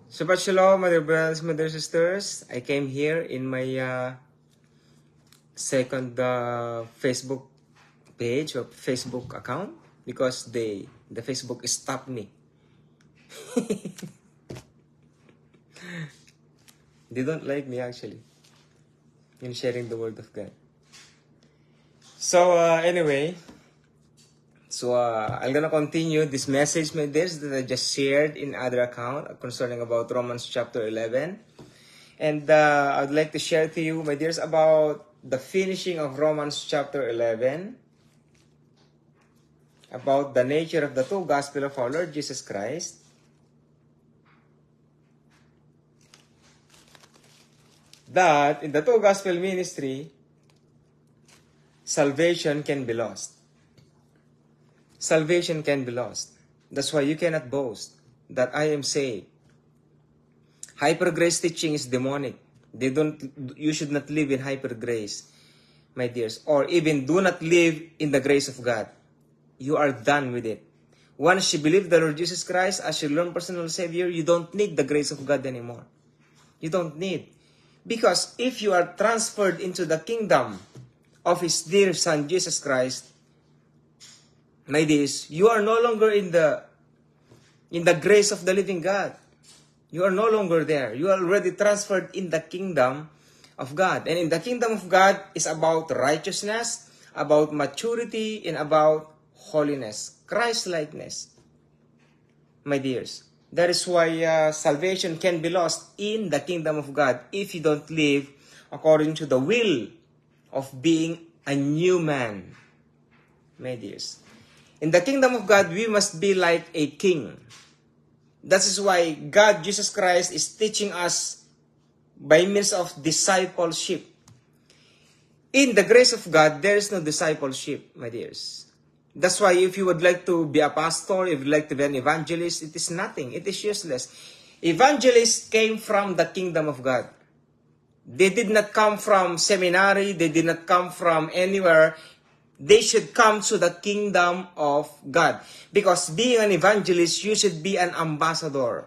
Shabbat Shalom, my dear brothers, my dear sisters. I came here in my second Facebook page or Facebook account because the Facebook stopped me. They don't like me actually in sharing the word of God. So anyway, I'm gonna continue this message, my dears, that I just shared in other account concerning about Romans chapter 11. And I'd like to share to you, my dears, about the finishing of Romans chapter 11, about the nature of the true gospel of our Lord Jesus Christ. That in the true gospel ministry, salvation can be lost. Salvation can be lost. That's why you cannot boast that I am saved. Hyper grace teaching is demonic. You should not live in hyper grace, my dears, or even do not live in the grace of God. You are done with it. Once you believe the Lord Jesus Christ as your Lord personal Savior, you don't need the grace of God anymore. You don't need. Because if you are transferred into the kingdom of His dear Son, Jesus Christ, my dears, you are no longer in the grace of the living God. You are no longer there. You are already transferred in the kingdom of God. And in the kingdom of God is about righteousness, about maturity, and about holiness, Christ-likeness. My dears, that is why salvation can be lost in the kingdom of God if you don't live according to the will of being a new man. My dears, in the kingdom of God, we must be like a king. That is why God, Jesus Christ, is teaching us by means of discipleship. In the grace of God, there is no discipleship, my dears. That's why if you would like to be a pastor, if you would like to be an evangelist, it is nothing. It is useless. Evangelists came from the kingdom of God. They did not come from seminary. They did not come from anywhere. They should come to the kingdom of God. Because being an evangelist, you should be an ambassador,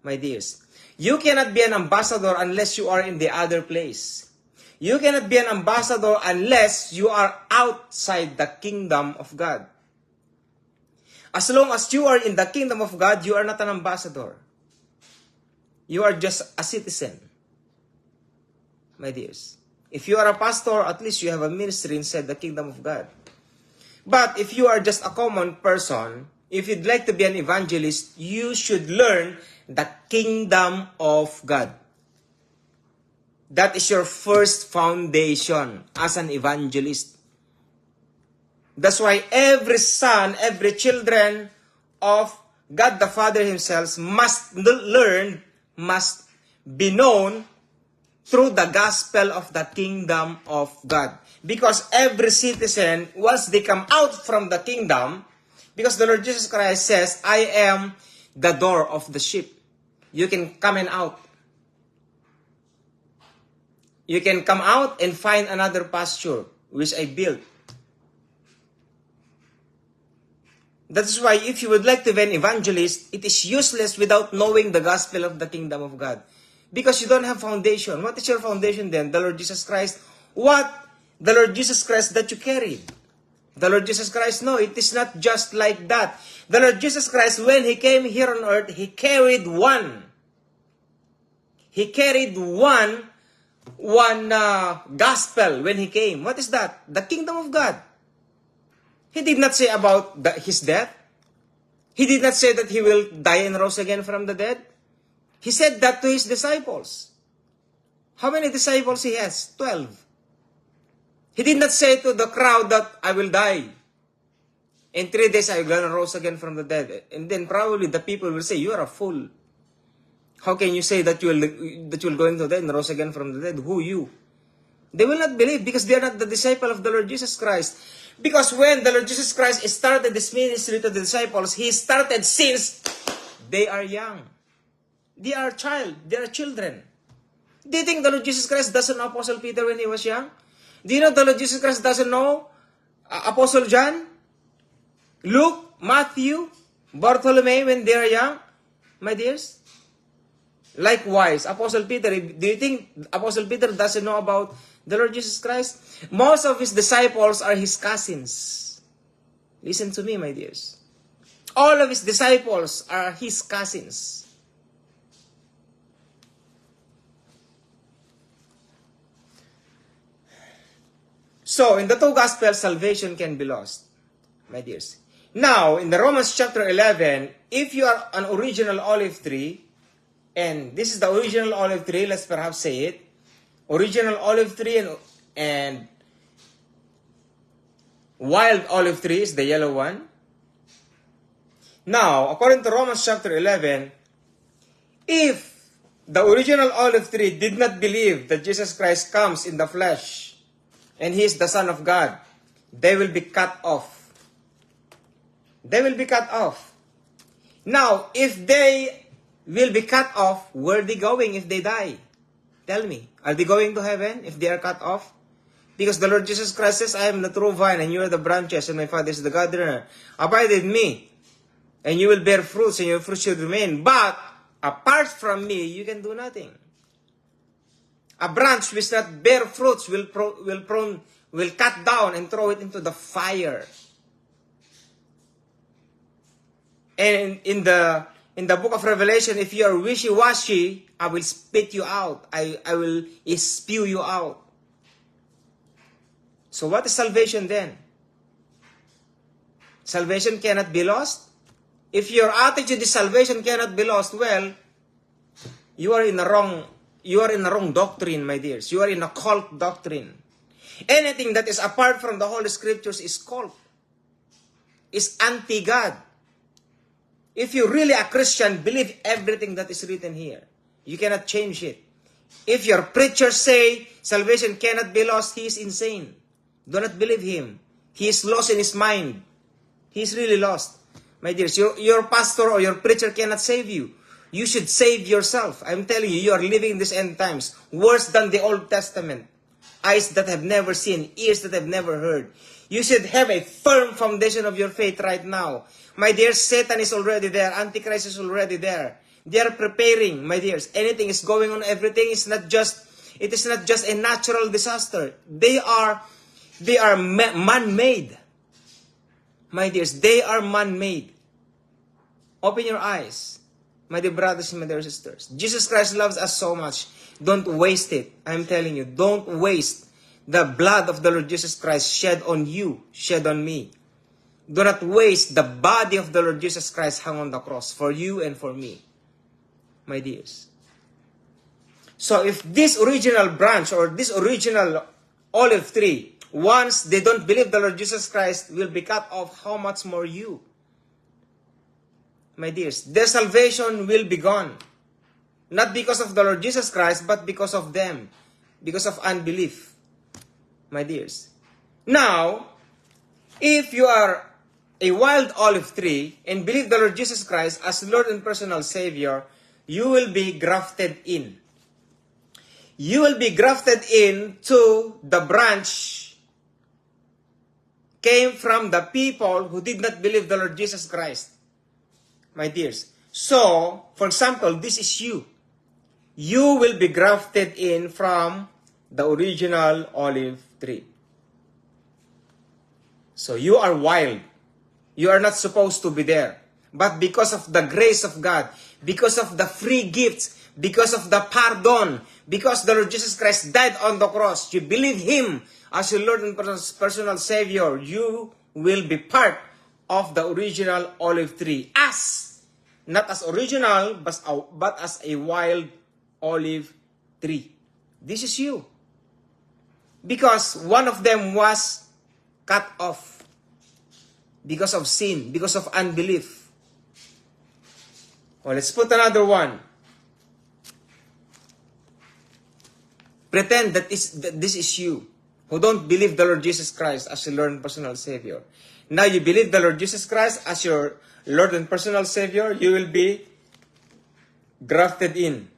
my dears. You cannot be an ambassador unless you are in the other place. You cannot be an ambassador unless you are outside the kingdom of God. As long as you are in the kingdom of God, you are not an ambassador. You are just a citizen, my dears. If you are a pastor, at least you have a ministry inside the kingdom of God. But if you are just a common person, if you'd like to be an evangelist, you should learn the kingdom of God. That is your first foundation as an evangelist. That's why every son, every children of God the Father Himself must learn, must be known through the gospel of the kingdom of God. Because every citizen, once they come out from the kingdom, because the Lord Jesus Christ says, I am the door of the sheep. You can come and out. You can come out and find another pasture, which I built. That is why if you would like to be an evangelist, it is useless without knowing the gospel of the kingdom of God. Because you don't have foundation. What is your foundation then? The Lord Jesus Christ. What? The Lord Jesus Christ that you carried. The Lord Jesus Christ, no, it is not just like that. The Lord Jesus Christ, when He came here on earth, He carried one. He carried one gospel when He came. What is that? The kingdom of God. He did not say about His death. He did not say that He will die and rose again from the dead. He said that to His disciples. How many disciples He has? 12. He did not say to the crowd that I will die. In 3 days I will rise again from the dead. And then probably the people will say, you are a fool. How can you say that you will go into death and rise again from the dead? Who you? They will not believe because they are not the disciple of the Lord Jesus Christ. Because when the Lord Jesus Christ started this ministry to the disciples, He started since they are young. They are children. Do you think the Lord Jesus Christ doesn't know Apostle Peter when he was young? Do you know the Lord Jesus Christ doesn't know Apostle John, Luke, Matthew, Bartholomew when they are young? My dears, Likewise, Apostle Peter, do you think Apostle Peter doesn't know about the Lord Jesus Christ? Most of his disciples are his cousins. Listen to me, my dears. All of his disciples are his cousins. So, in the two Gospels, salvation can be lost, my dears. Now, in the Romans chapter 11, if you are an original olive tree, and this is the original olive tree, let's perhaps say it. Original olive tree and wild olive tree is the yellow one. Now, according to Romans chapter 11, if the original olive tree did not believe that Jesus Christ comes in the flesh and He is the Son of God, they will be cut off. They will be cut off. Now, if they will be cut off, where are they going if they die? Tell me, are they going to heaven if they are cut off? Because the Lord Jesus Christ says, I am the true vine, and you are the branches, and my Father is the gardener. Abide in me, and you will bear fruits, and your fruits should remain. But, apart from me, you can do nothing. A branch which not bear fruits will cut down and throw it into the fire. And in the book of Revelation, if you are wishy-washy, I will spit you out. I will spew you out. So what is salvation then? Salvation cannot be lost? If your attitude is salvation cannot be lost, well, you are in a wrong doctrine, my dears. You are in a cult doctrine. Anything that is apart from the Holy Scriptures is cult. Is anti-God. If you're really a Christian, believe everything that is written here. You cannot change it. If your preachers say salvation cannot be lost, he is insane. Do not believe him. He is lost in his mind. He is really lost. My dears, your pastor or your preacher cannot save you. You should save yourself. I'm telling you, you are living in these end times. Worse than the Old Testament. Eyes that have never seen, ears that have never heard. You should have a firm foundation of your faith right now. My dears, Satan is already there. Antichrist is already there. They are preparing, my dears. Anything is going on. Everything is not just, it is not just a natural disaster. They are man-made. My dears, they are man-made. Open your eyes, my dear brothers and my dear sisters. Jesus Christ loves us so much. Don't waste it. I'm telling you, don't waste the blood of the Lord Jesus Christ shed on you, shed on me. Do not waste the body of the Lord Jesus Christ hung on the cross for you and for me, my dears. So if this original branch or this original olive tree, once they don't believe the Lord Jesus Christ will be cut off, how much more you? My dears, their salvation will be gone. Not because of the Lord Jesus Christ, but because of them. Because of unbelief. My dears. Now, if you are a wild olive tree and believe the Lord Jesus Christ as Lord and personal Savior, you will be grafted in. You will be grafted in to the branch came from the people who did not believe the Lord Jesus Christ. My dears. So, for example, this is you. You will be grafted in from the original olive tree. So, you are wild. You are not supposed to be there. But because of the grace of God, because of the free gifts, because of the pardon, because the Lord Jesus Christ died on the cross, you believe Him as your Lord and personal Savior, you will be part of the original olive tree. Not as original, but as a wild olive tree. This is you. Because one of them was cut off. Because of sin, because of unbelief. Well, let's put another one. Pretend that this is you, who don't believe the Lord Jesus Christ as your Lord and personal Savior. Now you believe the Lord Jesus Christ as your Lord and personal Savior, you will be grafted in.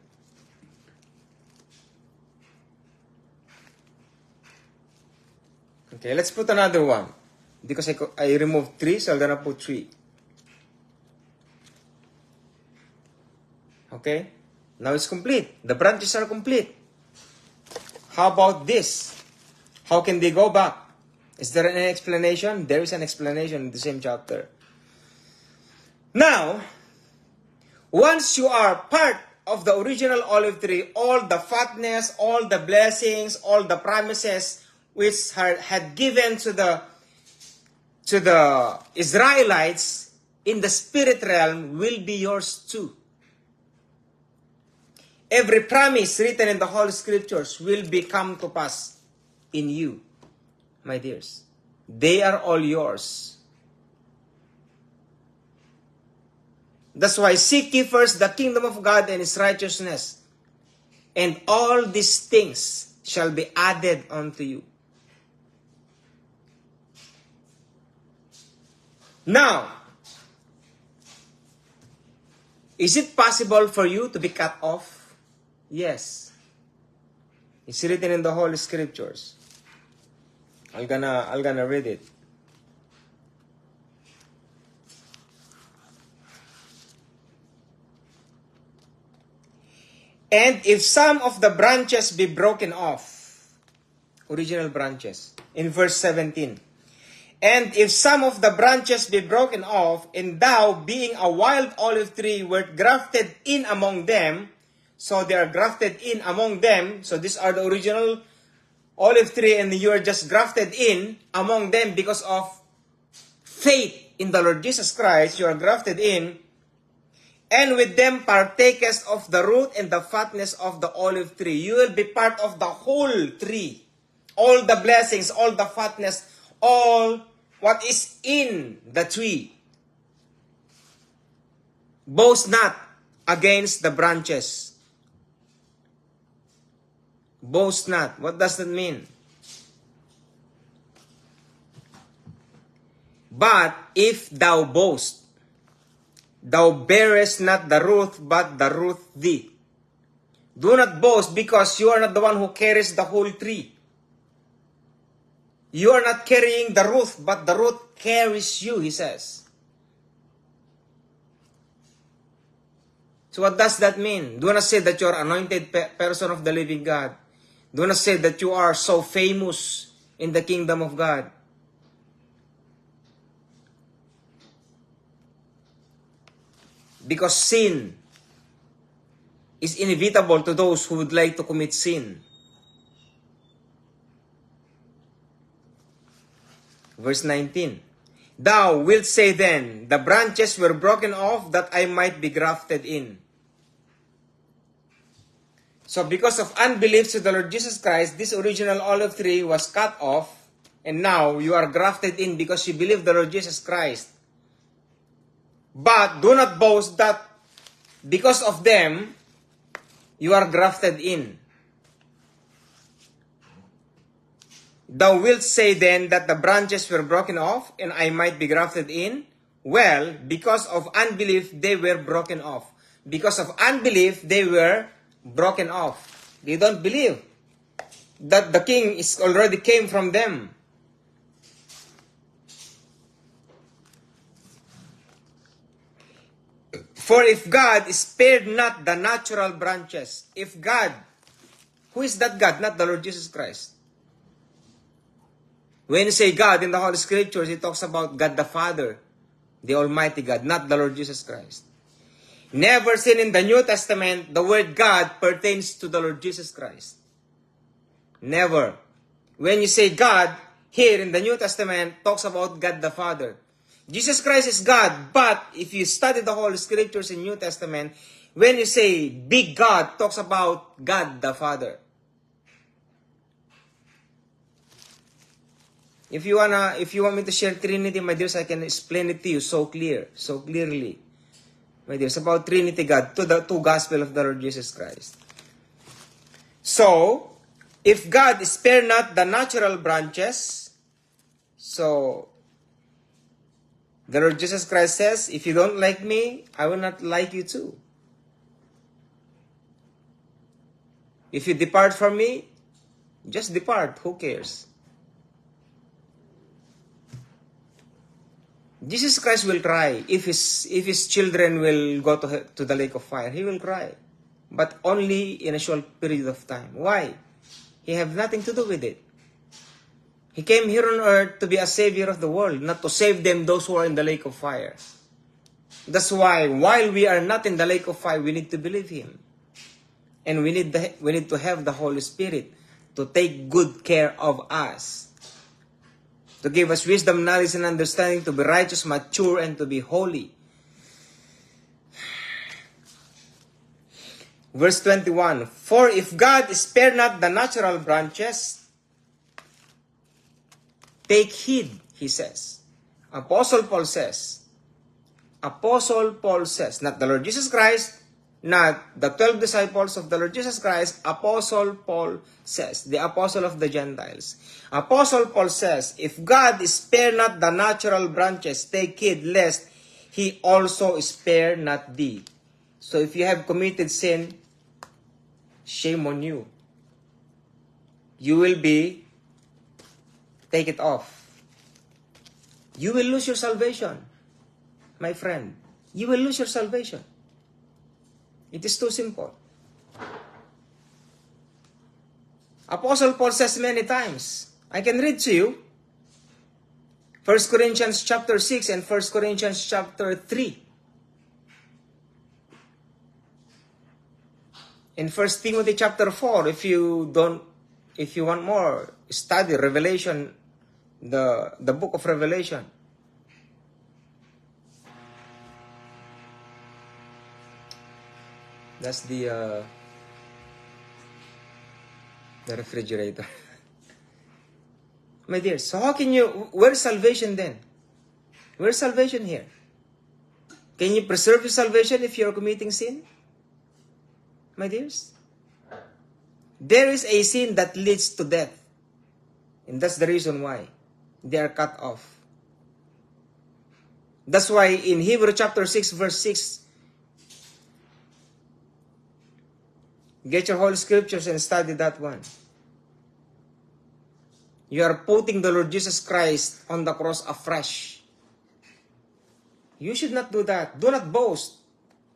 Okay, let's put another one. Because I removed 3, so I'm gonna put 3. Okay? Now it's complete. The branches are complete. How about this? How can they go back? Is there an explanation? There is an explanation in the same chapter. Now, once you are part of the original olive tree, all the fatness, all the blessings, all the promises which had given to the Israelites in the spirit realm will be yours too. Every promise written in the Holy Scriptures will come to pass in you, my dears. They are all yours. That's why seek ye first the kingdom of God and His righteousness, and all these things shall be added unto you. Now, is it possible for you to be cut off? Yes. It's written in the Holy Scriptures. I'm gonna read it. And if some of the branches be broken off, original branches, in verse 17. And if some of the branches be broken off, and thou, being a wild olive tree, wert grafted in among them, so they are grafted in among them, so these are the original olive tree, and you are just grafted in among them because of faith in the Lord Jesus Christ, you are grafted in, and with them partakest of the root and the fatness of the olive tree. You will be part of the whole tree. All the blessings, all the fatness, all what is in the tree. Boast not against the branches. Boast not. What does that mean? But if thou boast, thou bearest not the root, but the root thee. Do not boast, because you are not the one who carries the whole tree. You are not carrying the root, but the root carries you, he says. So what does that mean? Do not say that you are anointed person of the living God. Do not say that you are so famous in the kingdom of God. Because sin is inevitable to those who would like to commit sin. Verse 19. Thou wilt say then, the branches were broken off that I might be grafted in. So because of unbelief to the Lord Jesus Christ, this original olive tree was cut off, and now you are grafted in because you believe the Lord Jesus Christ. But do not boast that because of them, you are grafted in. Thou wilt say then that the branches were broken off, and I might be grafted in. Well, because of unbelief, they were broken off. Because of unbelief, they were broken off. They don't believe that the king is already came from them. For if God spared not the natural branches, if God, who is that God? Not the Lord Jesus Christ. When you say God in the Holy Scriptures, it talks about God the Father, the Almighty God, not the Lord Jesus Christ. Never seen in the New Testament, the word God pertains to the Lord Jesus Christ. Never. When you say God, here in the New Testament, talks about God the Father. Jesus Christ is God, but if you study the Holy Scriptures in New Testament, when you say big God, talks about God the Father. If you want me to share Trinity, my dears, I can explain it to you so clearly. My dears, about Trinity God, to the two gospel of the Lord Jesus Christ. So, if God spare not the natural branches, so the Lord Jesus Christ says, if you don't like me, I will not like you too. If you depart from me, just depart. Who cares? Jesus Christ will cry if his children will go to the lake of fire. He will cry. but only in a short period of time. Why? He have nothing to do with it. He came here on earth to be a savior of the world, not to save them, those who are in the lake of fire. That's why, while we are not in the lake of fire, we need to believe Him. And we need to have the Holy Spirit to take good care of us, to give us wisdom, knowledge, and understanding, to be righteous, mature, and to be holy. Verse 21, for if God spare not the natural branches, take heed, he says. Apostle Paul says, not the Lord Jesus Christ, not the 12 disciples of the Lord Jesus Christ. Apostle Paul says, the apostle of the Gentiles. Apostle Paul says, if God spare not the natural branches, take heed lest He also spare not thee. So if you have committed sin, shame on you. You will take it off. You will lose your salvation, my friend. You will lose your salvation. It is too simple. Apostle Paul says many times, I can read to you, 1 Corinthians chapter 6 and 1 Corinthians chapter 3. In 1 Timothy chapter 4, if you want more, study Revelation, the book of Revelation. That's the refrigerator. My dear, so how can you, where's salvation then? Where's salvation here? Can you preserve your salvation if you're committing sin? My dears, there is a sin that leads to death. And that's the reason why they are cut off. That's why in Hebrew chapter 6 verse 6, get your Holy Scriptures and study that one. You are putting the Lord Jesus Christ on the cross afresh. You should not do that. Do not boast,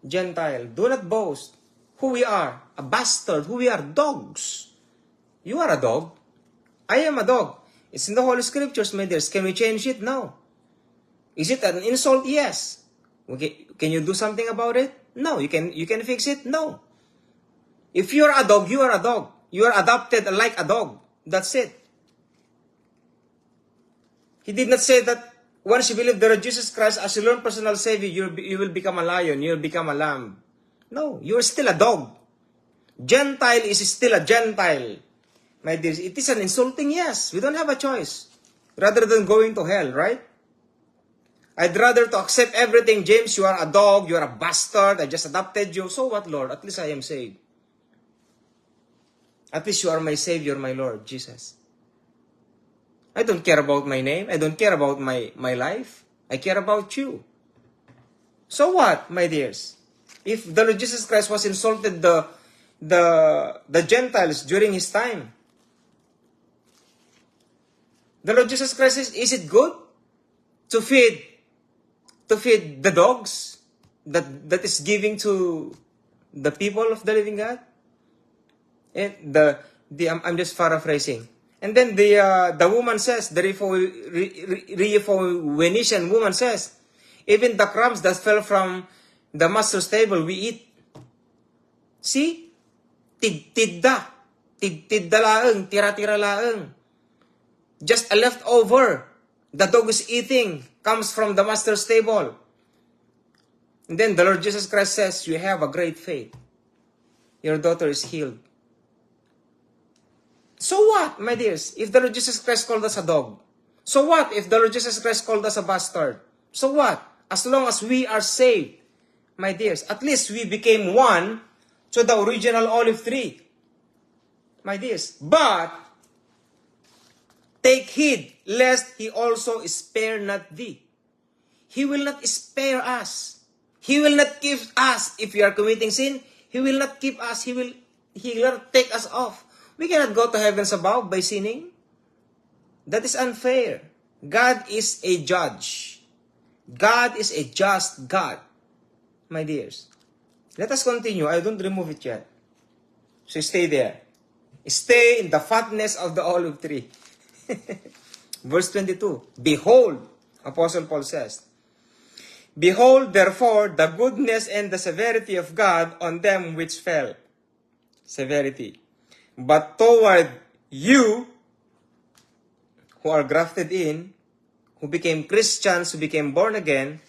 Gentile. Do not boast who we are. A bastard. Who we are. Dogs. You are a dog. I am a dog. It's in the Holy Scriptures, my dears. Can we change it? No. Is it an insult? Yes. Okay. Can you do something about it? No. You can fix it? No. If you are a dog, you are a dog. You are adopted like a dog. That's it. He did not say that once you believe the Lord Jesus Christ as your Lord personal Savior, you will become a lion, you will become a lamb. No, you are still a dog. Gentile is still a Gentile. My dear, it is an insulting, yes. We don't have a choice. Rather than going to hell, right? I'd rather to accept everything. James, you are a dog, you are a bastard, I just adopted you. So what, Lord? At least I am saved. At least you are my Savior, my Lord, Jesus. I don't care about my name. I don't care about my life. I care about you. So what, my dears? If the Lord Jesus Christ was insulted the Gentiles during His time, the Lord Jesus Christ, is it good to feed the dogs that is giving to the people of the living God? And I'm just paraphrasing. And then the woman says, the Reformation woman says, even the crumbs that fell from the master's table, we eat. See? Tidda laeng, tira-tira laeng. Just a leftover. The dog is eating, comes from the master's table. And then the Lord Jesus Christ says, you have a great faith. Your daughter is healed. So what, my dears, if the Lord Jesus Christ called us a dog? So what if the Lord Jesus Christ called us a bastard? So what? As long as we are saved, my dears, at least we became one to the original olive tree. My dears, but take heed lest He also spare not thee. He will not spare us. He will not give us, if we are committing sin, He will not keep us. He will not take us off. We cannot go to heavens above by sinning. That is unfair. God is a judge. God is a just God, my dears. Let us continue. I don't remove it yet. So stay there. Stay in the fatness of the olive tree. Verse 22. Behold, Apostle Paul says, behold, therefore, the goodness and the severity of God on them which fell. Severity. But toward you, who are grafted in, who became Christians, who became born again,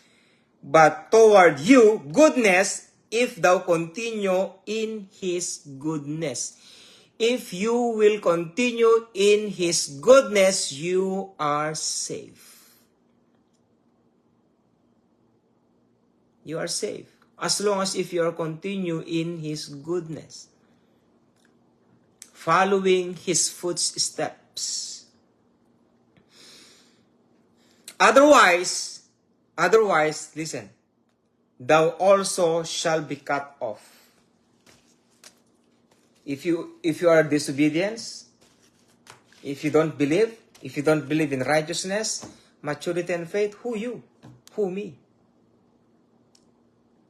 but toward you, goodness, if thou continue in His goodness. If you will continue in His goodness, you are safe. You are safe. As long as if you are continue in His goodness. Following His footsteps. Otherwise, listen, thou also shall be cut off. If you are disobedience, if you don't believe in righteousness, maturity and faith, who you? Who me?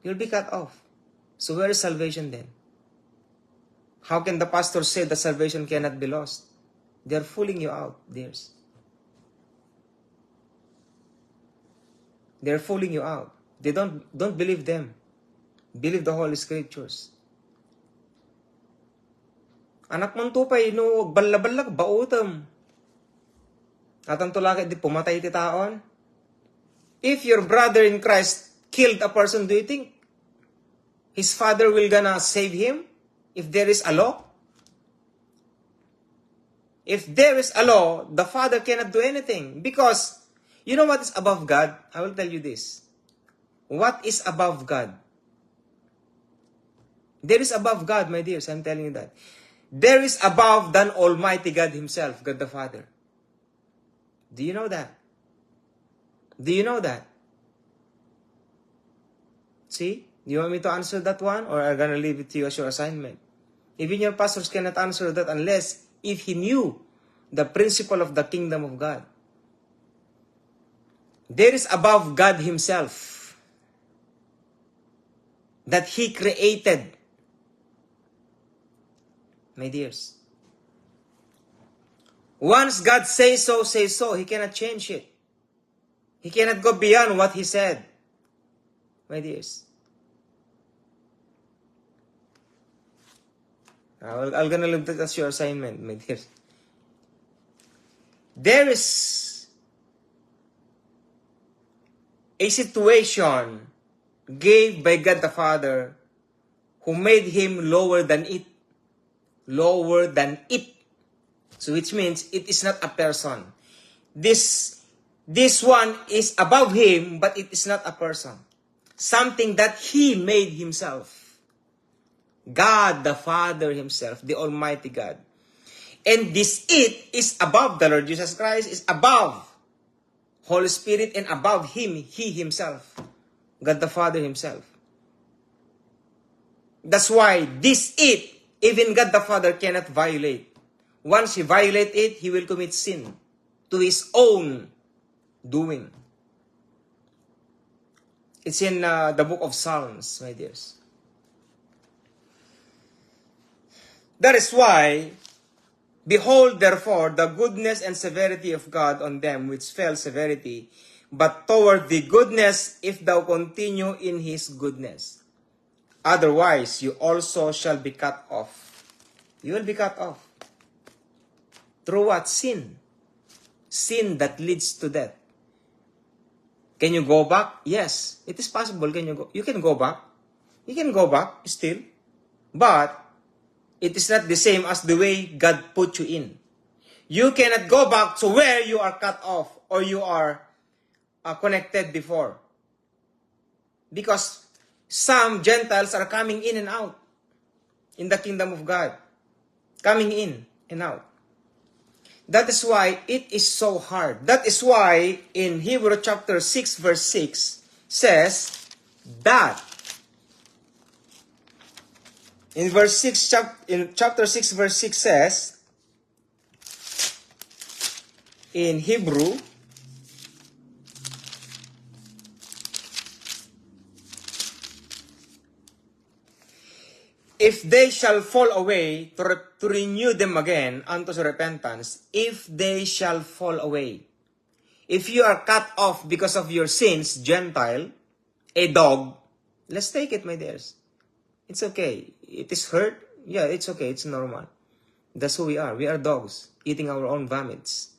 You'll be cut off. So where is salvation then? How can the pastor say that salvation cannot be lost? They're fooling you out, dears. They're fooling you out. They don't believe them. Believe the Holy Scriptures. Anak mong tupay, no, balabalag, bautam. Atang tulakit di pumatay ti taon. If your brother in Christ killed a person, do you think his father will gonna save him? If there is a law? If there is a law, the father cannot do anything. Because, you know what is above God? I will tell you this. What is above God? There is above God, my dears. I'm telling you that. There is above than Almighty God Himself, God the Father. Do you know that? Do you know that? See? Do you want me to answer that one? Or I'm gonna leave it to you as your assignment? Even your pastors cannot answer that unless if he knew the principle of the kingdom of God. There is above God Himself that He created. My dears. Once God says so, He cannot change it. He cannot go beyond what He said. My dears. I'm gonna leave that as your assignment, my dears. There is a situation gave by God the Father who made Him lower than it. Lower than it. So which means it is not a person. This one is above Him, but it is not a person. Something that He made Himself. God the Father Himself, the Almighty God. And this it is above the Lord Jesus Christ, is above Holy Spirit, and above Him, He Himself. God the Father Himself. That's why this it, even God the Father cannot violate. Once He violates it, He will commit sin to His own doing. It's in the book of Psalms, my dears. That is why, behold therefore the goodness and severity of God on them which fell severity, but toward the goodness if thou continue in His goodness. Otherwise, you also shall be cut off. You will be cut off. Through what? Sin. Sin that leads to death. Can you go back? Yes, it is possible. You can go back. You can go back still. But it is not the same as the way God put you in. You cannot go back to where you are cut off or you are connected before. Because some Gentiles are coming in and out in the kingdom of God. Coming in and out. That is why it is so hard. That is why in Hebrew chapter 6 verse 6 says that in verse 6 in chapter 6 verse 6 says in Hebrew, if they shall fall away, to renew them again unto repentance, if they shall fall away. If you are cut off because of your sins, Gentile, a dog, let's take it, my dears. It's okay. It is hurt. Yeah, it's okay. It's normal. That's who we are. We are dogs, eating our own vomits.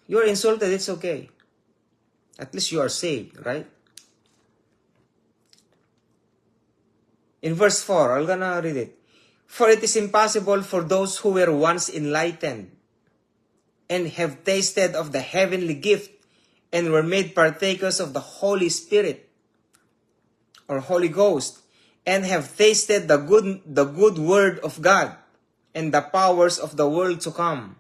You are insulted, it's okay. At least you are saved, right? In verse 4, I'm gonna read it. For it is impossible for those who were once enlightened and have tasted of the heavenly gift and were made partakers of the Holy Spirit or Holy Ghost and have tasted the good word of God and the powers of the world to come.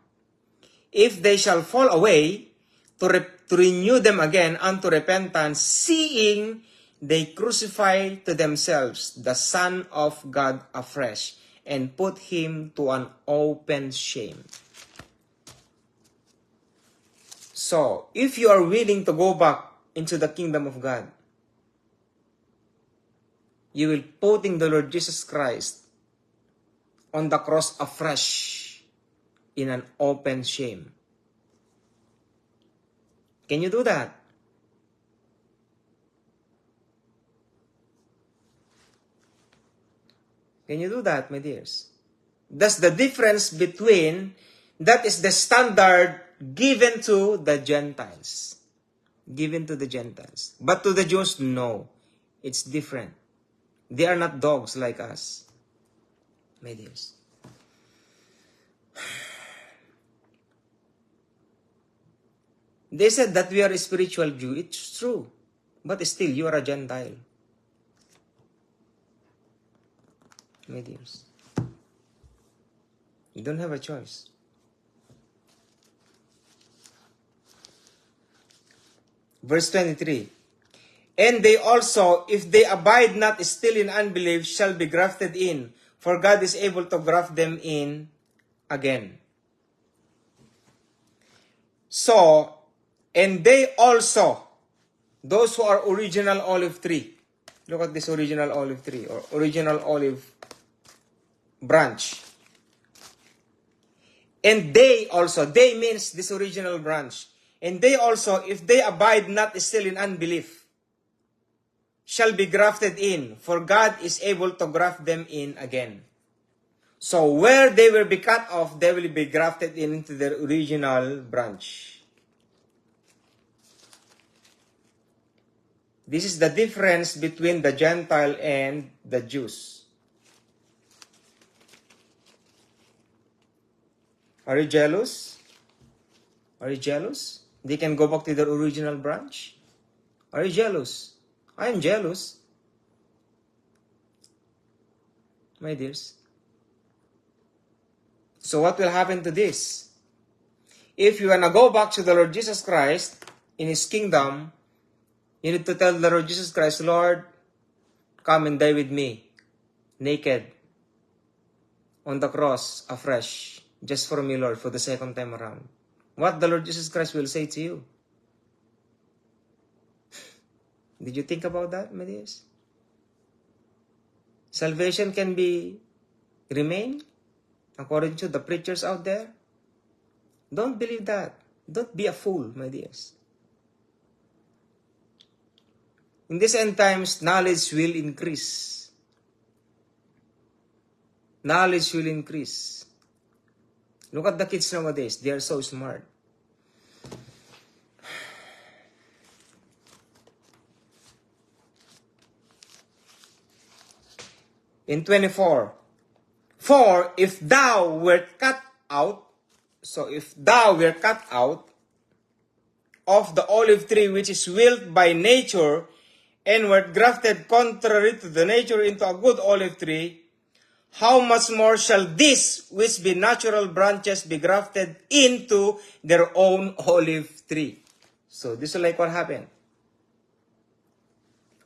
If they shall fall away, to renew them again unto repentance, seeing they crucify to themselves the Son of God afresh, and put him to an open shame. So, if you are willing to go back into the kingdom of God, you will putting the Lord Jesus Christ on the cross afresh in an open shame. Can you do that? Can you do that, my dears? That's the difference between, that is the standard given to the Gentiles. Given to the Gentiles. But to the Jews, no. It's different. They are not dogs like us, my dears. They said that we are a spiritual Jew. It's true. But still, you are a Gentile. My dears. You don't have a choice. Verse 23. And they also, if they abide not still in unbelief, shall be grafted in, for God is able to graft them in again. So, and they also, those who are original olive tree. Look at this original olive tree or original olive branch. And they also, they means this original branch. And they also, if they abide not still in unbelief, shall be grafted in, for God is able to graft them in again. So where they will be cut off, they will be grafted in into their original branch. This is the difference between the Gentile and the Jews. Are you jealous? Are you jealous? They can go back to their original branch? Are you jealous? I am jealous. My dears. So what will happen to this? If you want to go back to the Lord Jesus Christ in His kingdom, you need to tell the Lord Jesus Christ, Lord, come and die with me, naked, on the cross, afresh, just for me, Lord, for the second time around. What the Lord Jesus Christ will say to you? Did you think about that, my dears? Salvation can remain according to the preachers out there? Don't believe that. Don't be a fool, my dears. In these end times, knowledge will increase. Knowledge will increase. Look at the kids nowadays. They are so smart. In 24, for if thou wert cut out, so if thou wert cut out of the olive tree which is wilt by nature, and wert grafted contrary to the nature into a good olive tree, how much more shall these which be natural branches be grafted into their own olive tree? So this is like what happened.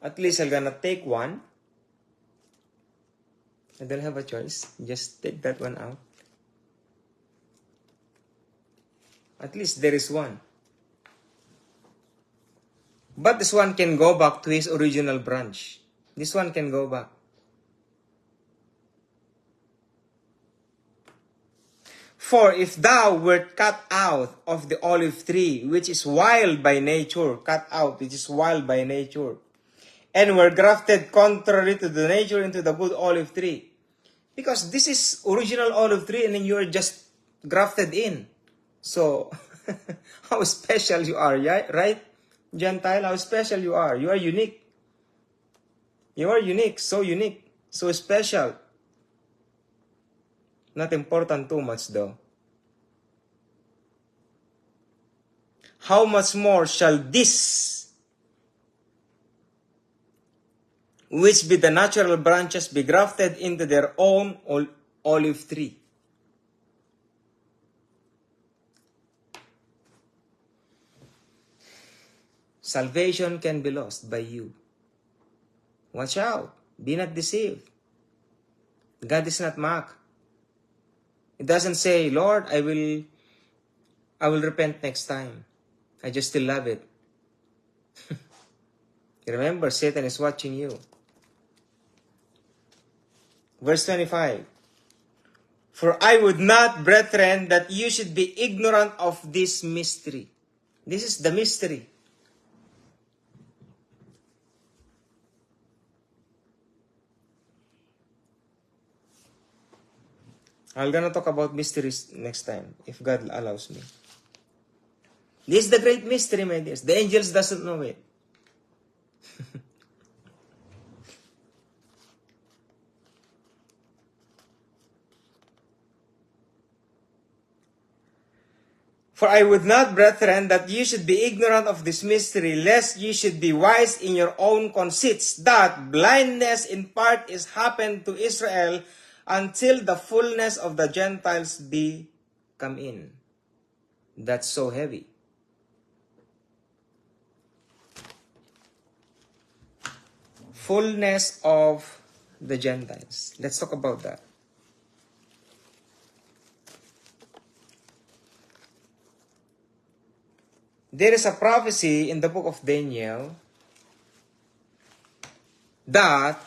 At least I'm gonna take one. I don't have a choice. Just take that one out. At least there is one. But this one can go back to his original branch. This one can go back. For if thou wert cut out of the olive tree, which is wild by nature, and were grafted contrary to the nature into the good olive tree. Because this is original olive tree and then you are just grafted in. So, how special you are, right? Gentile, how special you are. You are unique. You are unique, so special. Not important too much though. How much more shall this, which be the natural branches, be grafted into their own olive tree? Salvation can be lost by you. Watch out. Be not deceived. God is not mocked. It doesn't say, Lord, I will repent next time. I just still love it. Remember, Satan is watching you. Verse 25. For I would not, brethren, that you should be ignorant of this mystery. This is the mystery. I'm gonna talk about mysteries next time, if God allows me. This is the great mystery, my dears. The angels doesn't know it. For I would not, brethren, that you should be ignorant of this mystery, lest you should be wise in your own conceits, that blindness in part is happened to Israel until the fullness of the Gentiles be come in. That's so heavy. Fullness of the Gentiles. Let's talk about that. There is a prophecy in the book of Daniel that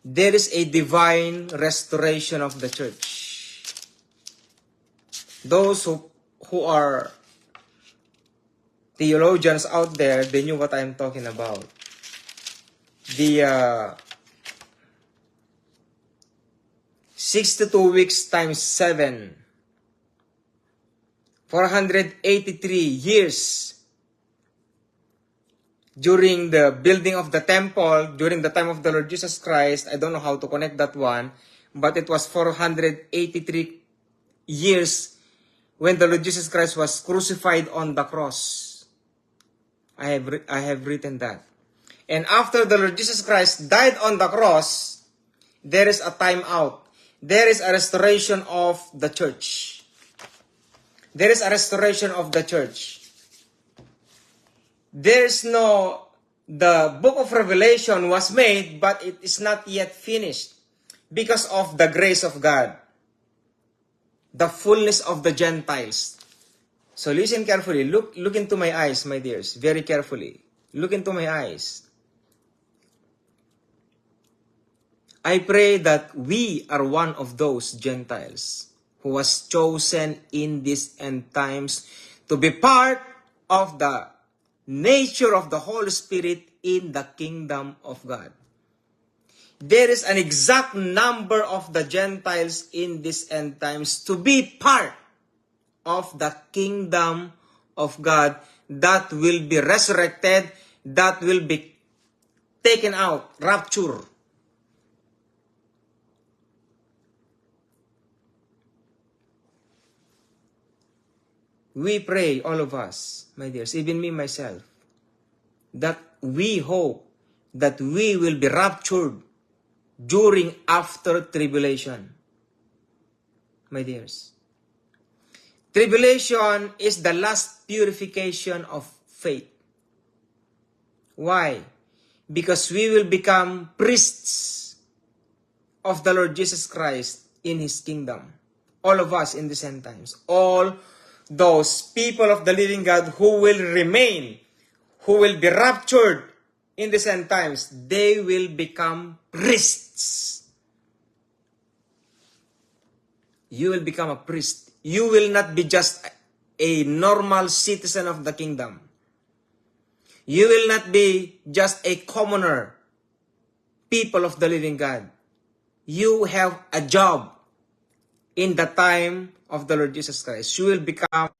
there is a divine restoration of the church. Those who are theologians out there, they knew what I'm talking about. The 62 weeks times 7. 483 years during the building of the temple, during the time of the Lord Jesus Christ. I don't know how to connect that one, but it was 483 years when the Lord Jesus Christ was crucified on the cross. I have written that. And after the Lord Jesus Christ died on the cross, there is a time out. There is a restoration of the church. There is a restoration of the church. The book of Revelation was made, but it is not yet finished because of the grace of God. The fullness of the Gentiles. So listen carefully. Look into my eyes, my dears, very carefully. Look into my eyes. I pray that we are one of those Gentiles who was chosen in these end times to be part of the nature of the Holy Spirit in the kingdom of God. There is an exact number of the Gentiles in these end times to be part of the kingdom of God that will be resurrected, that will be taken out, rapture. We pray, all of us, my dears, even me, myself, that we hope that we will be raptured during after tribulation. My dears, tribulation is the last purification of faith. Why? Because we will become priests of the Lord Jesus Christ in His kingdom. All of us in the end times. All those people of the living God who will remain, who will be raptured in the end times, they will become priests. You will become a priest. You will not be just a normal citizen of the kingdom. You will not be just a commoner, people of the living God. You have a job in the time of the Lord Jesus Christ. You will become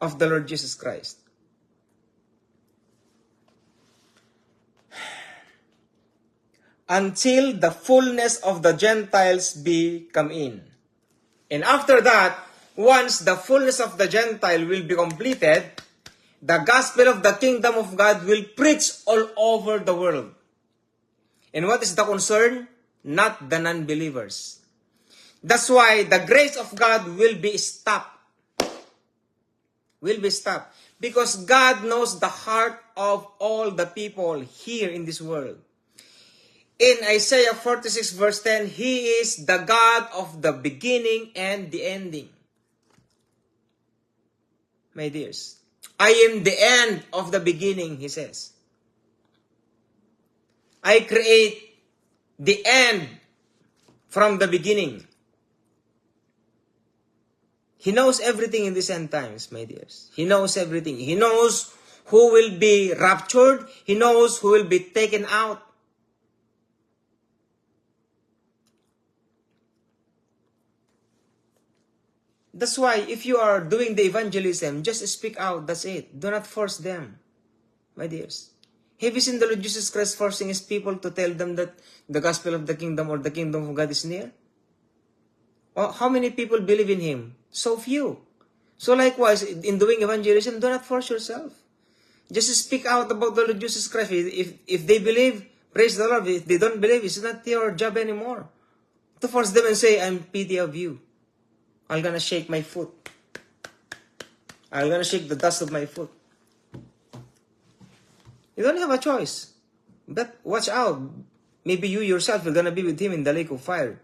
of the Lord Jesus Christ. Until the fullness of the Gentiles be come in. And after that, once the fullness of the Gentile will be completed, the gospel of the kingdom of God will preach all over the world. And what is the concern? Not the non-believers. That's why the grace of God will be stopped. Will be stopped. Because God knows the heart of all the people here in this world. In Isaiah 46 verse 10, He is the God of the beginning and the ending. My dears, I am the end of the beginning, He says. I create the end from the beginning. He knows everything in these end times, my dears. He knows everything. He knows who will be raptured. He knows who will be taken out. That's why if you are doing the evangelism, just speak out. That's it. Do not force them, my dears. Have you seen the Lord Jesus Christ forcing His people to tell them that the gospel of the kingdom or the kingdom of God is near? Or how many people believe in Him? So few. So likewise, in doing evangelism, do not force yourself. Just speak out about the Lord Jesus Christ. If they believe, praise the Lord. If they don't believe, it's not your job anymore to force them and say, I'm pity of you. I'm gonna shake my foot. I'm gonna shake the dust of my foot. You don't have a choice. But watch out. Maybe you yourself are gonna be with Him in the lake of fire.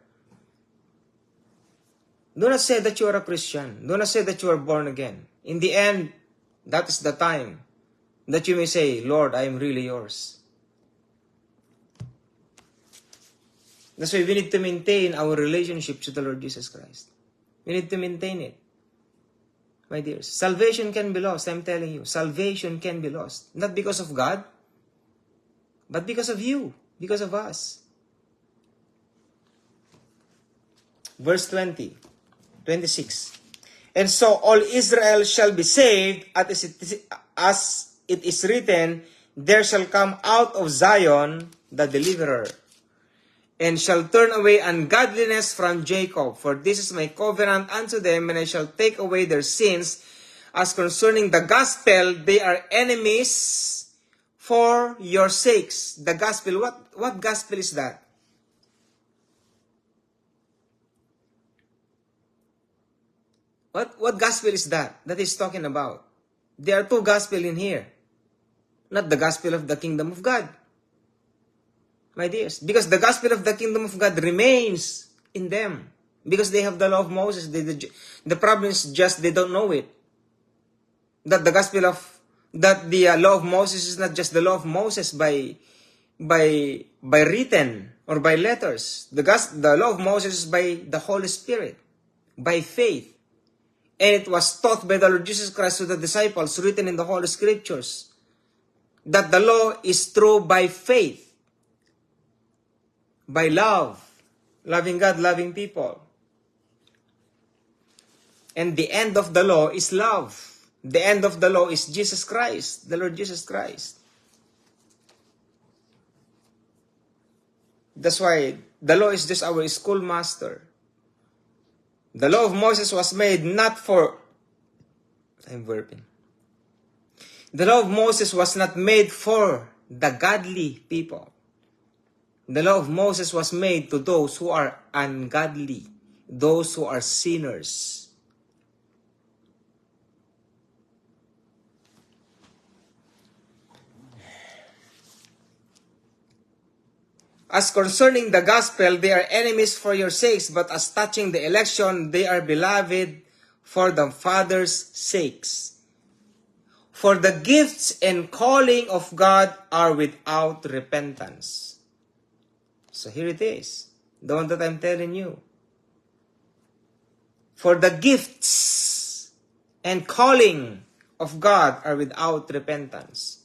Do not say that you are a Christian. Do not say that you are born again. In the end, that is the time that you may say, Lord, I am really yours. That's why we need to maintain our relationship to the Lord Jesus Christ. We need to maintain it. My dears, salvation can be lost, I'm telling you. Salvation can be lost. Not because of God, but because of you, because of us. Verse 20, 26. And so all Israel shall be saved, as it is written, there shall come out of Zion the deliverer, and shall turn away ungodliness from Jacob. For this is my covenant unto them, and I shall take away their sins. As concerning the gospel, they are enemies for your sakes. The gospel, what gospel is that? What gospel is that he's talking about? There are two gospel in here. Not the gospel of the kingdom of God. My dears, because the gospel of the kingdom of God remains in them. Because they have the law of Moses. The problem is just they don't know it. That the gospel of, that the law of Moses is not just the law of Moses by written or by letters. The law of Moses is by the Holy Spirit, by faith. And it was taught by the Lord Jesus Christ to the disciples, written in the Holy Scriptures, that the law is true by faith. By love, loving God, loving people. And the end of the law is love. The end of the law is Jesus Christ, the Lord Jesus Christ. That's why the law is just our schoolmaster. The law of Moses was made not for... I'm burping. The law of Moses was not made for the godly people. The law of Moses was made to those who are ungodly, those who are sinners. As concerning the gospel, they are enemies for your sakes, but as touching the election, they are beloved for the Father's sakes. For the gifts and calling of God are without repentance. So here it is, the one that I'm telling you. For the gifts and calling of God are without repentance.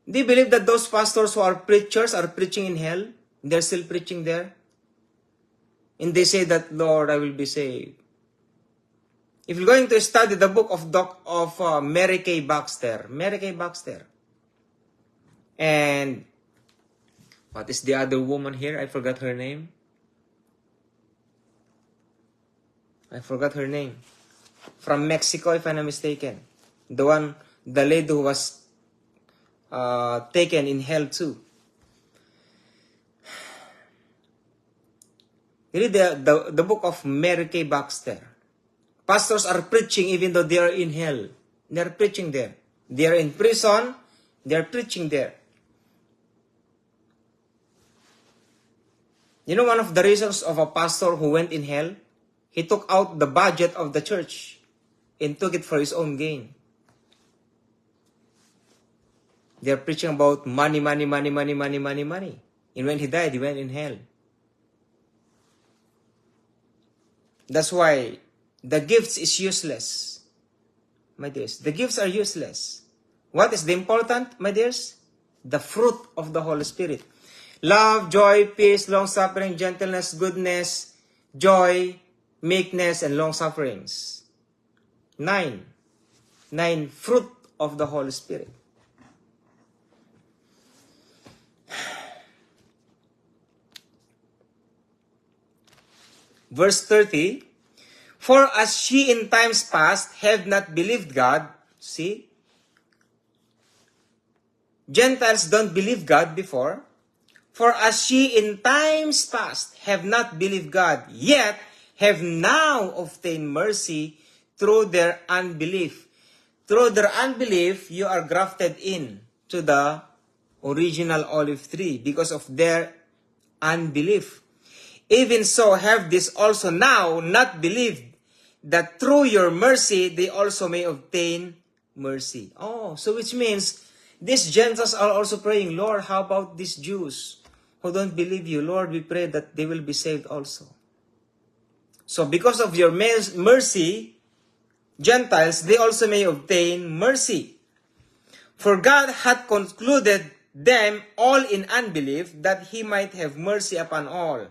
Do you believe that those pastors who are preachers are preaching in hell? They're still preaching there? And they say that, Lord, I will be saved. If you're going to study the book of Mary Kay Baxter, and what is the other woman here? I forgot her name. From Mexico, if I'm not mistaken. The lady who was taken in hell too. Read the book of Mary Kay Baxter. Pastors are preaching even though they are in hell. They are preaching there. They are in prison. They are preaching there. You know one of the reasons of a pastor who went in hell? He took out the budget of the church and took it for his own gain. They are preaching about money. And when he died, he went in hell. That's why the gifts is useless. My dears, the gifts are useless. What is the important, my dears? The fruit of the Holy Spirit. Love, joy, peace, long-suffering, gentleness, goodness, joy, meekness, and long-sufferings. 9 fruit of the Holy Spirit. Verse 30, for as ye in times past have not believed God, see, Gentiles don't believe God before. For as ye in times past have not believed God, yet have now obtained mercy through their unbelief. Through their unbelief, you are grafted in to the original olive tree because of their unbelief. Even so have this also now not believed, that through your mercy they also may obtain mercy. Oh, so which means these Gentiles are also praying, Lord, how about these Jews who don't believe you? Lord, we pray that they will be saved also. So because of your mercy, Gentiles, they also may obtain mercy. For God hath concluded them all in unbelief, that he might have mercy upon all.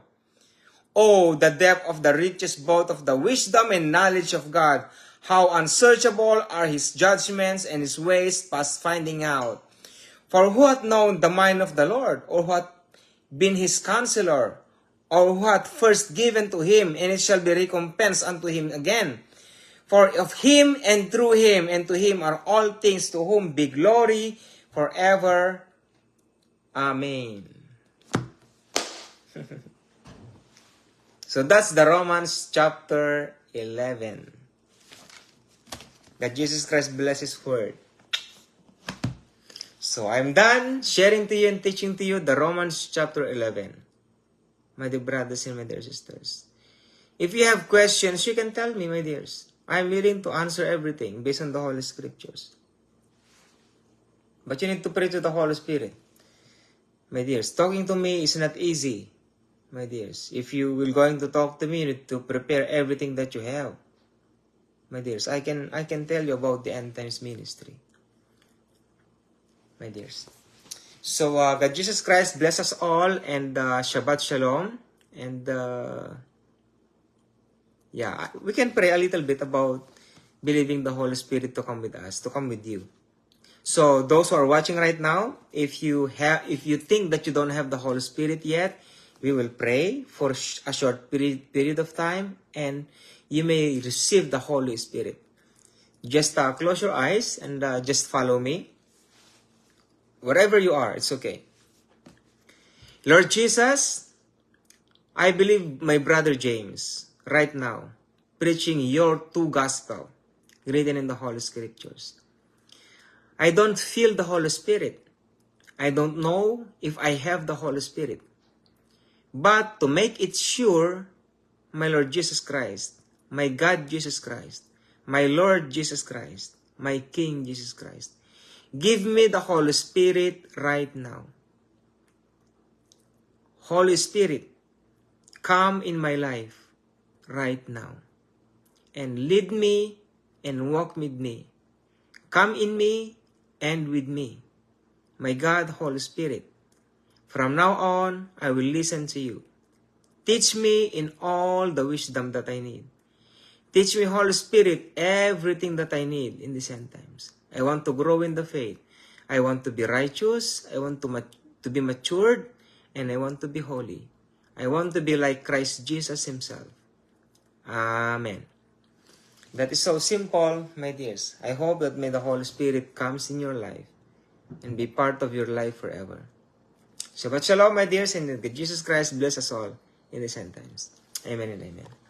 Oh, the depth of the riches both of the wisdom and knowledge of God! How unsearchable are his judgments and his ways past finding out. For who hath known the mind of the Lord, or who hath been his counselor, or who hath first given to him, and it shall be recompensed unto him again? For of him, and through him, and to him are all things, to whom be glory forever. Amen. So that's the Romans chapter 11. That Jesus Christ bless his word. So I'm done sharing to you and teaching to you the Romans chapter 11. My dear brothers and my dear sisters. If you have questions, you can tell me, my dears. I'm willing to answer everything based on the Holy Scriptures. But you need to pray to the Holy Spirit. My dears, talking to me is not easy. My dears, if you will going to talk to me, you need to prepare everything that you have. My dears, I can tell you about the end times ministry. My dears. So, God Jesus Christ bless us all, and Shabbat Shalom. And, yeah, we can pray a little bit about believing the Holy Spirit to come with us, to come with you. So, those who are watching right now, if you think that you don't have the Holy Spirit yet, we will pray for a short period of time, and you may receive the Holy Spirit. Just close your eyes and just follow me. Wherever you are, it's okay. Lord Jesus, I believe my brother James right now preaching your two gospel written in the Holy Scriptures. I don't feel the Holy Spirit. I don't know if I have the Holy Spirit. But to make it sure, my Lord Jesus Christ, my God Jesus Christ, my Lord Jesus Christ, my King Jesus Christ, give me the Holy Spirit right now. Holy Spirit, come in my life right now and lead me and walk with me. Come in me and with me. My God, Holy Spirit, from now on, I will listen to you. Teach me in all the wisdom that I need. Teach me, Holy Spirit, everything that I need in these end times. I want to grow in the faith. I want to be righteous. I want to be matured. And I want to be holy. I want to be like Christ Jesus himself. Amen. That is so simple, my dears. I hope that may the Holy Spirit comes in your life and be part of your life forever. Shabbat Shalom, my dears, and that Jesus Christ bless us all in these end times. Amen and amen.